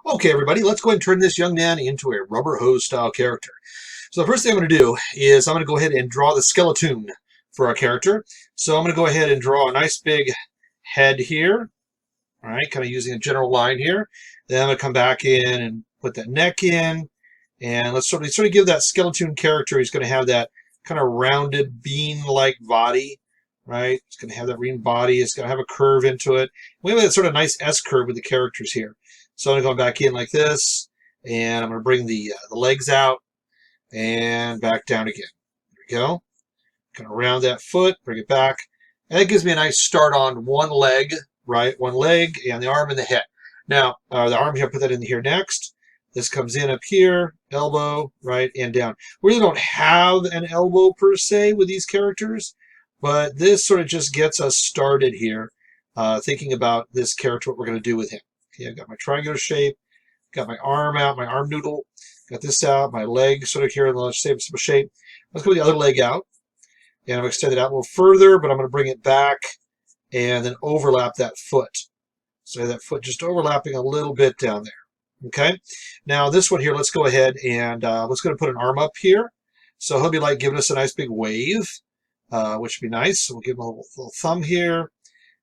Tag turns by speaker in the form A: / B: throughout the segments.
A: Okay, everybody, let's go ahead and turn this young man into a rubber hose style character. So the first thing I'm going to do is I'm going to go ahead and draw the skeleton for our character. So I'm going to go ahead and draw a nice big head here. All right, kind of using a general line here. Then I'm going to come back in and put that neck in. And let's sort of give that skeleton character, he's going to have that kind of rounded bean-like body, right? It's going to have that green body. It's going to have a curve into it. We have that sort of nice S-curve with the characters here. So I'm going to go back in like this, and I'm going to bring the legs out and back down again. There we go. Kind of round that foot, bring it back. And that gives me a nice start on one leg, right? One leg and the arm and the head. Now, the arm here, put that in here next. This comes in up here, elbow, right, and down. We really don't have an elbow per se with these characters, but this sort of just gets us started here, thinking about this character, what we're going to do with him. Okay, I've got my triangular shape, got my arm out, my arm noodle, got this out, my leg sort of here in the same shape. Let's go with the other leg out, and I'm going to extend it out a little further, but I'm going to bring it back and then overlap that foot. So that foot just overlapping a little bit down there. Okay, now this one here, let's go ahead and let's go to put an arm up here. So he'll be like giving us a nice big wave, which would be nice. So we'll give him a little thumb here,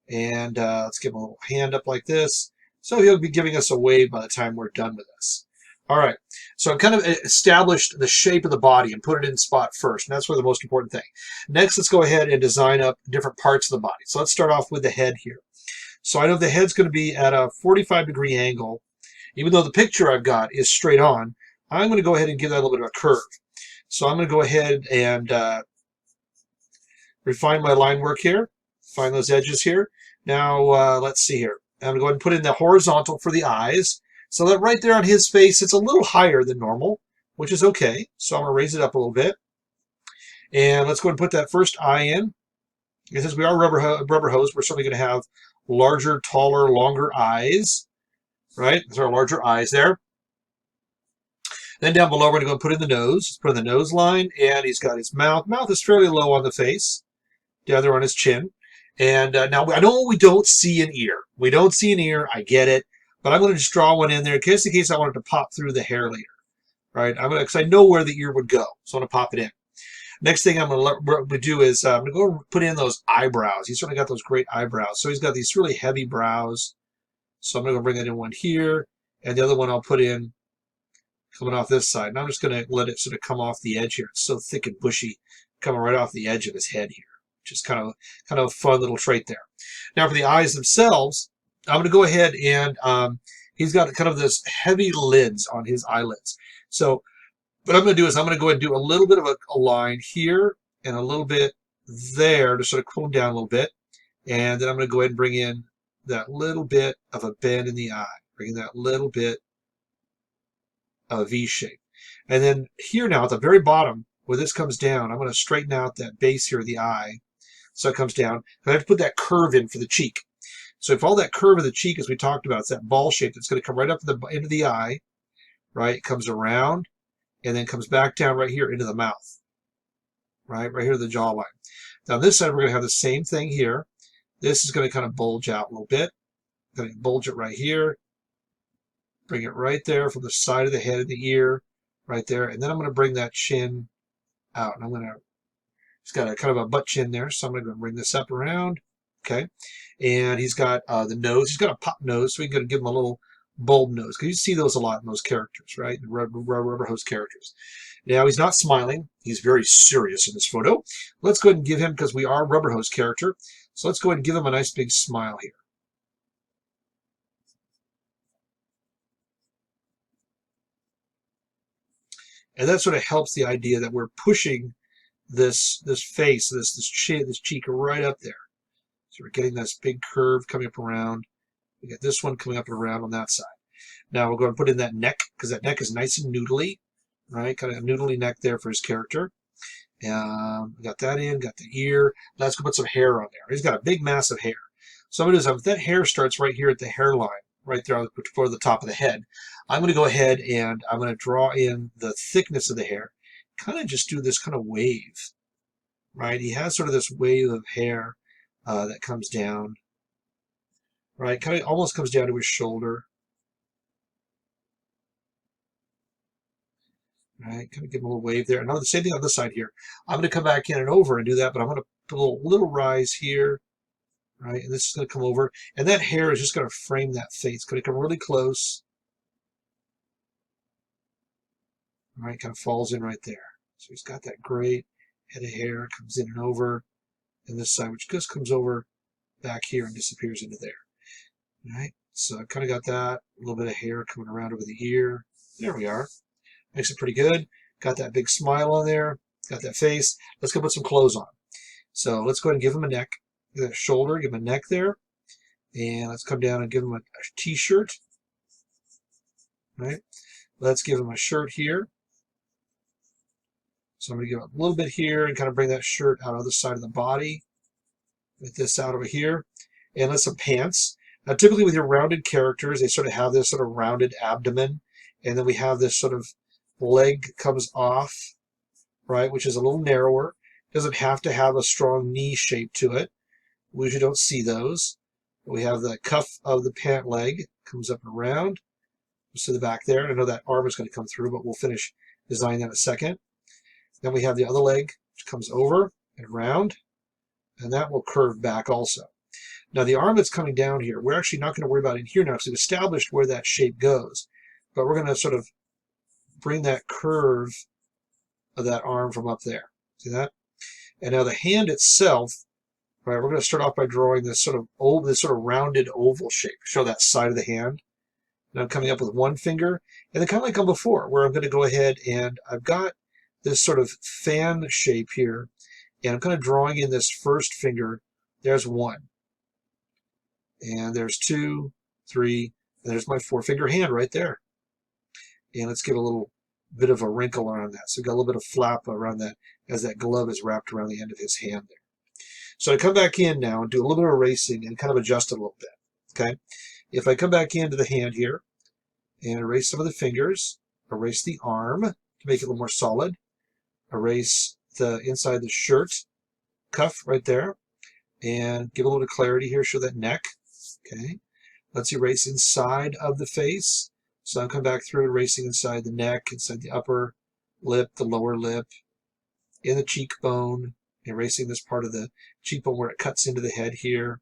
A: and let's give him a little hand up like this. So he'll be giving us a wave by the time we're done with this. All right, so I've kind of established the shape of the body and put it in spot first, and that's where the most important thing. Next, let's go ahead and design up different parts of the body. So let's start off with the head here. So I know the head's going to be at a 45-degree angle. Even though the picture I've got is straight on, I'm going to go ahead and give that a little bit of a curve. So I'm going to go ahead and refine my line work here, find those edges here. Now, let's see here. I'm going to go ahead and put in the horizontal for the eyes. So that right there on his face, it's a little higher than normal, which is okay. So I'm going to raise it up a little bit. And let's go ahead and put that first eye in. And since we are rubber hose, we're certainly going to have larger, taller, longer eyes. Right? Those are larger eyes there. Then down below, we're going to go and put in the nose. Let's put in the nose line, and he's got his mouth. Mouth is fairly low on the face, down there on his chin. And now, I know we don't see an ear. We don't see an ear. I get it. But I'm going to just draw one in there just in case I wanted to pop through the hair later. Right? Because I know where the ear would go. So I'm going to pop it in. Next thing I'm going to do is I'm going to go put in those eyebrows. He's certainly got those great eyebrows. So he's got these really heavy brows. So I'm going to bring that in one here, and the other one I'll put in coming off this side. And I'm just going to let it sort of come off the edge here. It's so thick and bushy, coming right off the edge of his head here, which is kind of a fun little trait there. Now for the eyes themselves, I'm going to go ahead and he's got kind of this heavy lids on his eyelids. So what I'm going to do is I'm going to go ahead and do a little bit of a line here and a little bit there to sort of cool him down a little bit. And then I'm going to go ahead and bring in that little bit of a bend in the eye, bringing that little bit of a V shape. And then here now at the very bottom, where this comes down, I'm going to straighten out that base here of the eye. So it comes down. I have to put that curve in for the cheek. So if all that curve of the cheek, as we talked about, it's that ball shape that's going to come right up to the end of the eye, right? It comes around and then comes back down right here into the mouth, right here, the jawline. Now on this side, we're going to have the same thing here. This is going to kind of bulge out a little bit. Going to bulge it right here. Bring it right there from the side of the head of the ear, right there. And then I'm going to bring that chin out. And I'm going to, he's got a kind of a butt chin there. So I'm going to bring this up around. Okay. And he's got the nose. He's got a pop nose. So we're going to give him a little bulb nose. Because you see those a lot in those characters, right? The rubber hose characters. Now he's not smiling. He's very serious in this photo. Let's go ahead and give him, because we are a rubber hose character. So let's go ahead and give him a nice big smile here. And that sort of helps the idea that we're pushing this face, this cheek right up there. So we're getting this big curve coming up around. We got this one coming up and around on that side. Now we're going to put in that neck, because that neck is nice and noodly, right? Kind of a noodly neck there for his character. We got that in, got the ear. Let's go put some hair on there. He's got a big mass of hair. So I'm going to do is, that hair starts right here at the hairline, right there before the top of the head. I'm going to go ahead and I'm going to draw in the thickness of the hair. Kind of just do this kind of wave, right? He has sort of this wave of hair that comes down, right? Kind of almost comes down to his shoulder. All right, kind of give him a little wave there. Another same thing on this side here. I'm going to come back in and over and do that, but I'm going to put a little rise here, right? And this is going to come over, and that hair is just going to frame that face. It's going to come really close. All right, kind of falls in right there. So he's got that great head of hair, comes in and over, and this side, which just comes over back here and disappears into there. All right, so I kind of got that. A little bit of hair coming around over the ear. There we are. Makes it pretty good. Got that big smile on there. Got that face. Let's go put some clothes on. So let's go ahead and give him a neck. Give that shoulder, give him a neck there. And let's come down and give him a t-shirt. Right? Let's give him a shirt here. So I'm going to give a little bit here and kind of bring that shirt out of the side of the body. With this out over here. And let's some pants. Now typically with your rounded characters, they sort of have this sort of rounded abdomen. And then we have this sort of leg comes off, right, which is a little narrower. Doesn't have to have a strong knee shape to it. We usually don't see those. We have the cuff of the pant leg comes up and around. Just to the back there. And I know that arm is going to come through, but we'll finish designing that in a second. Then we have the other leg, which comes over and around, and that will curve back also. Now the arm that's coming down here, we're actually not going to worry about it here now because we've established where that shape goes. But we're going to sort of bring that curve of that arm from up there. See that? And now the hand itself, right, we're going to start off by drawing this sort of rounded oval shape. Show that side of the hand. And I'm coming up with one finger. And then kind of like on before, where I'm going to go ahead and I've got this sort of fan shape here. And I'm kind of drawing in this first finger. There's one. And there's 2, 3, and there's my 4-finger hand right there. And let's give a little bit of a wrinkle around that. So we've got a little bit of flap around that as that glove is wrapped around the end of his hand there. So I come back in now and do a little bit of erasing and kind of adjust it a little bit. Okay. If I come back into the hand here and erase some of the fingers, erase the arm to make it a little more solid, erase the inside the shirt cuff right there, and give a little clarity here, show that neck. Okay. Let's erase inside of the face. So I'm coming back through, erasing inside the neck, inside the upper lip, the lower lip, in the cheekbone, erasing this part of the cheekbone where it cuts into the head here,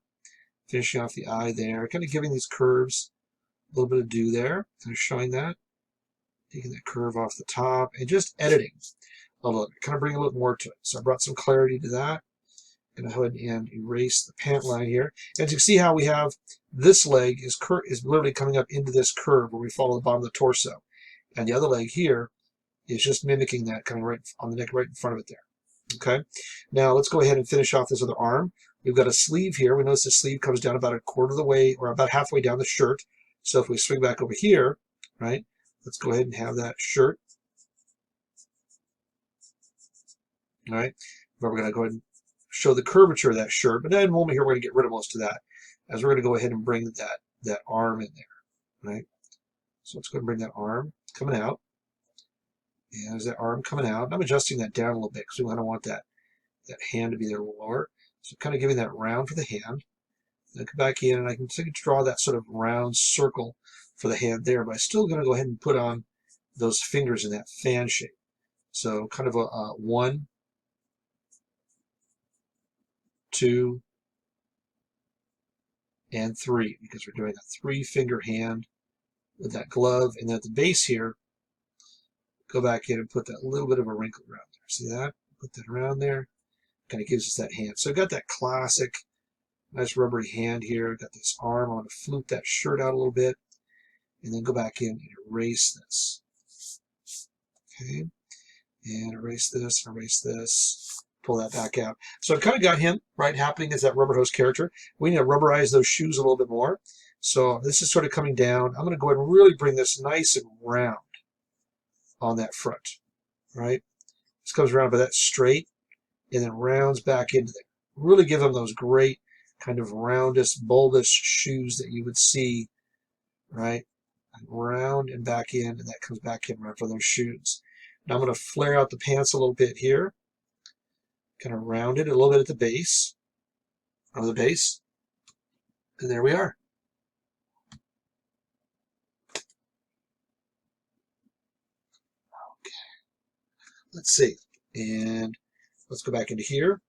A: finishing off the eye there, kind of giving these curves a little bit of do there, kind of showing that, taking that curve off the top, and just editing a little bit, kind of bring a little more to it. So I brought some clarity to that. I'm going to go ahead and erase the pant line here. And you can see how we have this leg is literally coming up into this curve where we follow the bottom of the torso. And the other leg here is just mimicking that, kind of right on the neck, right in front of it there. Okay. Now let's go ahead and finish off this other arm. We've got a sleeve here. We notice the sleeve comes down about a quarter of the way or about halfway down the shirt. So if we swing back over here, right, let's go ahead and have that shirt. All right. But we're going to go ahead and show the curvature of that shirt, but in a moment here we're going to get rid of most of that as we're going to go ahead and bring that arm in there, right? So let's go ahead and bring that arm coming out. And there's that arm coming out. And I'm adjusting that down a little bit because we don't want that hand to be there a little lower. So kind of giving that round for the hand. Then come back in and I can draw that sort of round circle for the hand there, but I'm still going to go ahead and put on those fingers in that fan shape. So kind of a 1, 2, and 3, because we're doing a 3-finger hand with that glove. And then at the base here, go back in and put that little bit of a wrinkle around there. See that? Put that around there. Kind of gives us that hand. So I've got that classic, nice rubbery hand here. Got this arm. I want to flute that shirt out a little bit. And then go back in and erase this. Okay. And erase this, pull that back out. So I've kind of got him, right, happening as that rubber hose character. We need to rubberize those shoes a little bit more. So this is sort of coming down. I'm going to go ahead and really bring this nice and round on that front, right? This comes around, but that's straight and then rounds back into there. Really give them those great kind of roundest, bulbous shoes that you would see, right? Round and back in, and that comes back in right for those shoes. Now I'm going to flare out the pants a little bit here. Kind of round it a little bit at the base of the base. And there we are. Okay. Let's see. And let's go back into here.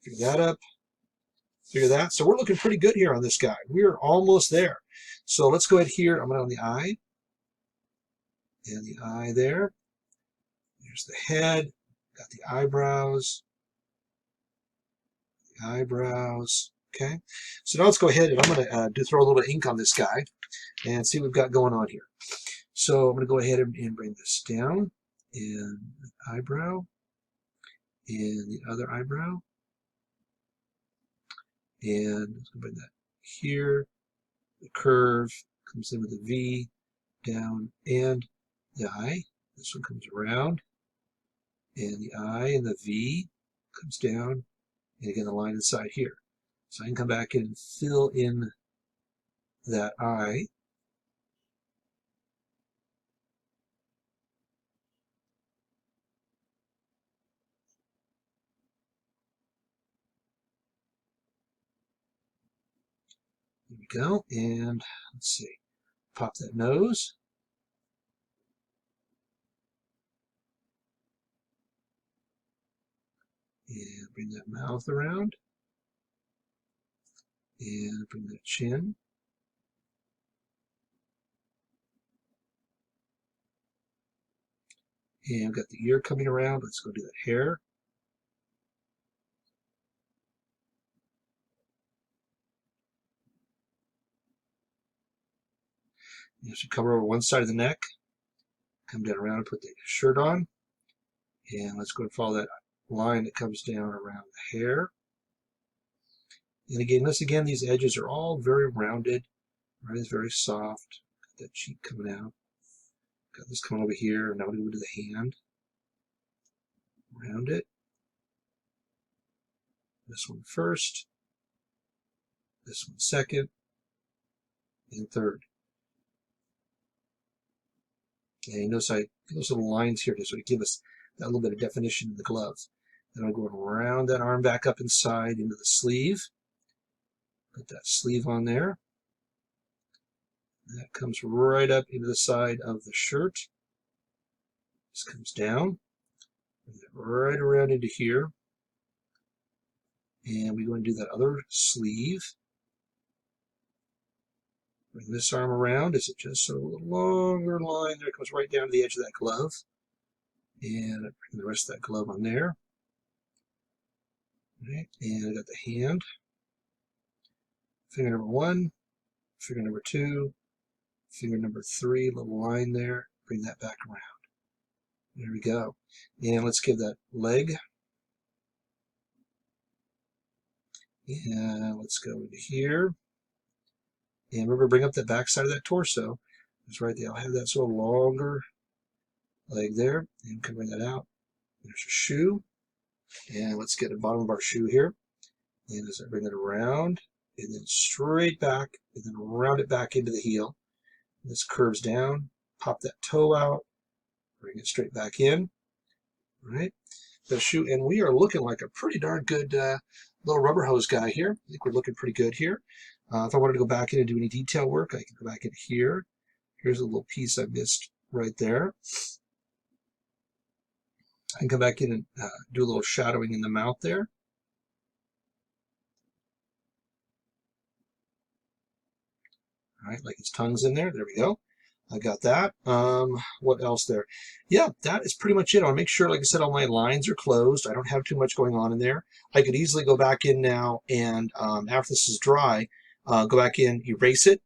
A: Figure that up. Figure that. So we're looking pretty good here on this guy. We're almost there. So let's go ahead here. I'm going on the eye. And the eye there. There's the head. Got the eyebrows. The eyebrows. Okay. So now let's go ahead and I'm going to throw a little bit of ink on this guy and see what we've got going on here. So I'm going to go ahead and bring this down. And the eyebrow. And the other eyebrow. And let's bring that here. The curve comes in with a V down, and the eye. This one comes around, and the eye and the V comes down, and again the line inside here. So I can come back in and fill in that eye. There we go, and let's see, pop that nose. And bring that mouth around. And bring that chin. And I've got the ear coming around. Let's go do that hair. You should cover over one side of the neck. Come down around and put the shirt on. And let's go and follow that line that comes down around the hair. And again, these edges are all very rounded. Right, it's very soft. Got that cheek coming out. Got this coming over here. Now we're going to go to the hand. Round it. This one first. This one second. And third. And notice those little lines here to sort of give us that little bit of definition in the glove. Then I'm going around that arm back up inside into the sleeve. Put that sleeve on there. That comes right up into the side of the shirt. This comes down. Bring it right around into here. And we go and do that other sleeve. Bring this arm around. Is it just a little longer line there? It comes right down to the edge of that glove. And I bring the rest of that glove on there. Right. And I got the hand. Finger number 1, finger number 2, finger number 3, little line there. Bring that back around. There we go. And let's give that leg. And let's go into here. And remember, bring up the back side of that torso. That's right there. I'll have that sort of longer leg there. And can bring that out. There's a shoe. And let's get the bottom of our shoe here. And as I bring it around, and then straight back, and then round it back into the heel. And this curves down. Pop that toe out. Bring it straight back in. All right. The shoe, and we are looking like a pretty darn good little rubber hose guy here. I think we're looking pretty good here. If I wanted to go back in and do any detail work, I can go back in here. Here's a little piece I missed right there. I can come back in and do a little shadowing in the mouth there. All right, like his tongue's in there. There we go. I got that. What else there? Yeah, that is pretty much it. I'll make sure, like I said, all my lines are closed. I don't have too much going on in there. I could easily go back in now and after this is dry, go back in, erase it,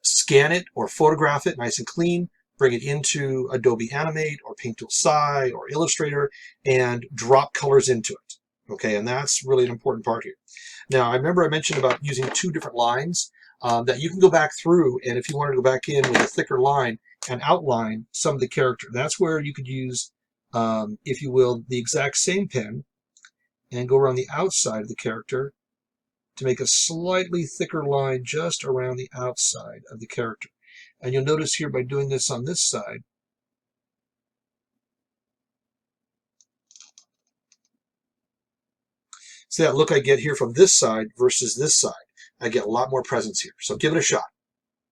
A: scan it or photograph it nice and clean, bring it into Adobe Animate or Paint Tool SAI or Illustrator and drop colors into it. Okay, and that's really an important part here. Now, I remember I mentioned about using 2 different lines. That you can go back through, and if you wanted to go back in with a thicker line and outline some of the character, that's where you could use, if you will, the exact same pen and go around the outside of the character to make a slightly thicker line just around the outside of the character. And you'll notice here by doing this on this side, see that look I get here from this side versus this side. I get a lot more presence here. So give it a shot.